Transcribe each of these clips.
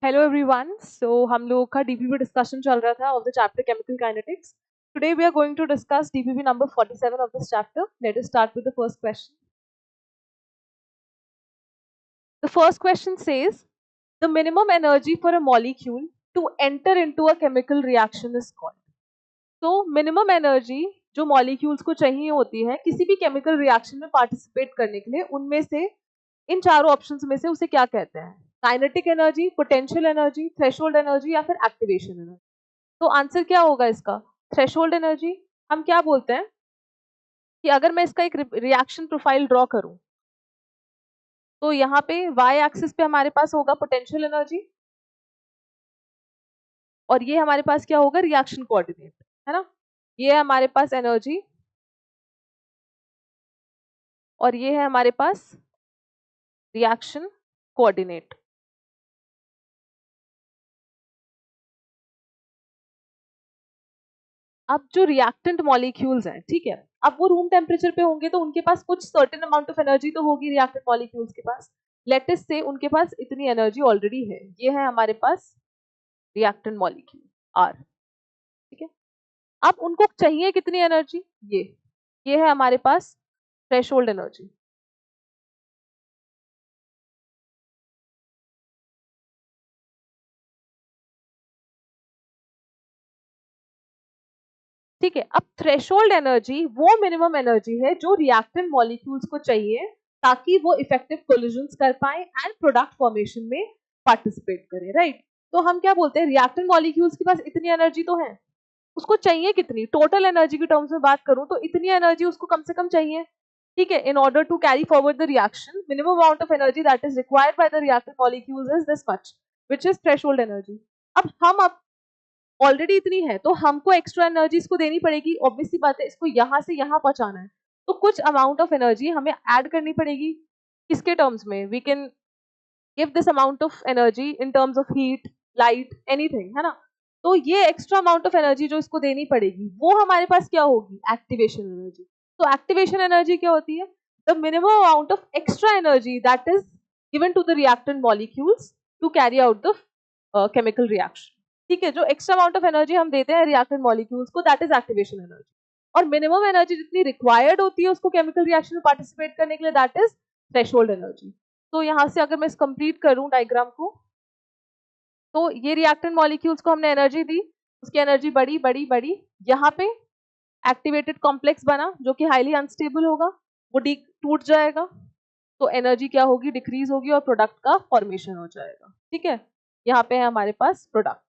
Hello everyone. सो हम लोग का डीपीपी डिस्कशन चल रहा था of the chapter chemical kinetics. Today we are going to discuss DPP number 47 of this chapter. Let us start with the first question. The first question says the minimum energy for a molecule to enter into a chemical reaction is called. तो minimum energy जो molecules को चाहिए होती है किसी भी chemical reaction में participate करने के लिए, उनमें से इन चारों ऑप्शंस में से उसे क्या कहते हैं? Kinetic energy, potential energy, threshold energy या फिर एक्टिवेशन एनर्जी. तो आंसर क्या होगा इसका? Threshold energy. हम क्या बोलते हैं कि अगर मैं इसका एक रिएक्शन प्रोफाइल ड्रॉ करूं तो यहाँ पे वाई एक्सिस पे हमारे पास होगा पोटेंशियल एनर्जी और ये हमारे पास क्या होगा? रिएक्शन कोऑर्डिनेट, है ना. ये है हमारे पास एनर्जी और ये है हमारे पास रिएक्शन कोऑर्डिनेट. अब जो रिएक्टेंट मॉलिक्यूल्स हैं, ठीक है, अब वो रूम टेम्परेचर पे होंगे तो उनके पास कुछ सर्टेन अमाउंट ऑफ एनर्जी तो होगी रिएक्टेंट मॉलिक्यूल्स के पास. लेट अस से उनके पास इतनी एनर्जी ऑलरेडी है. ये है हमारे पास रिएक्टेंट मॉलिक्यूल आर, ठीक है. अब उनको चाहिए कितनी एनर्जी? ये है हमारे पास थ्रेशोल्ड एनर्जी. ठीक है. अब थ्रेशोल्ड एनर्जी वो मिनिमम एनर्जी है जो रिएक्टेंट मॉलिक्यूल्स को चाहिए ताकि वो इफेक्टिव कोलिजन्स कर पाए एंड प्रोडक्ट फॉर्मेशन में पार्टिसिपेट करें, राइट. तो हम क्या बोलते हैं, रिएक्टेंट मॉलिक्यूल्स के पास इतनी एनर्जी तो है, उसको चाहिए कितनी? टोटल एनर्जी के टर्म्स में बात करूं तो इतनी एनर्जी उसको कम से कम चाहिए, ठीक है. In order to carry forward the reaction minimum amount of energy that is required by the reactant molecules is this much, which is threshold energy. अब ऑलरेडी इतनी है तो हमको एक्स्ट्रा एनर्जी इसको देनी पड़ेगी. ऑब्वियसली बात है, इसको यहाँ से यहाँ पहुंचाना है तो कुछ अमाउंट ऑफ एनर्जी हमें ऐड करनी पड़ेगी. किसके टर्म्स में? We can give this amount of energy in terms of heat, light, anything, है ना. तो ये एक्स्ट्रा अमाउंट ऑफ एनर्जी जो इसको देनी पड़ेगी वो हमारे पास क्या होगी? Activation energy. तो एक्टिवेशन एनर्जी क्या होती है? The minimum amount of extra energy that is given to the reactant molecules to carry out the chemical reaction. ठीक है. जो एक्स्ट्रा अमाउंट ऑफ एनर्जी हम देते हैं रिएक्टेंट मॉलिक्यूल्स को, दैट इज एक्टिवेशन एनर्जी. और मिनिमम एनर्जी जितनी required होती है उसको केमिकल रिएक्शन में पार्टिसिपेट करने के लिए, दैट इज थ्रेशोल्ड एनर्जी. तो यहाँ से अगर मैं कंप्लीट करूं डायग्राम को, तो ये रिएक्टेंट मॉलिक्यूल्स को हमने एनर्जी दी, उसकी एनर्जी बढ़ी बढ़ी बढ़ी, यहाँ पे एक्टिवेटेड कॉम्प्लेक्स बना जो कि हाईली अनस्टेबल होगा, वो टूट जाएगा तो एनर्जी क्या होगी? डिक्रीज होगी और प्रोडक्ट का फॉर्मेशन हो जाएगा. ठीक है. यहाँ पे है हमारे पास प्रोडक्ट.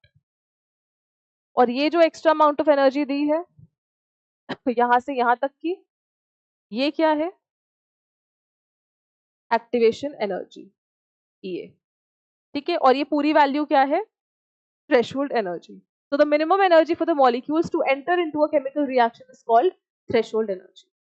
और ये जो एक्स्ट्रा अमाउंट ऑफ एनर्जी दी है यहां से यहां तक की, ये क्या है? एक्टिवेशन एनर्जी, ये. ठीक है. और ये पूरी वैल्यू क्या है? Threshold energy. So the minimum energy for the molecules to enter into a chemical reaction is called threshold energy.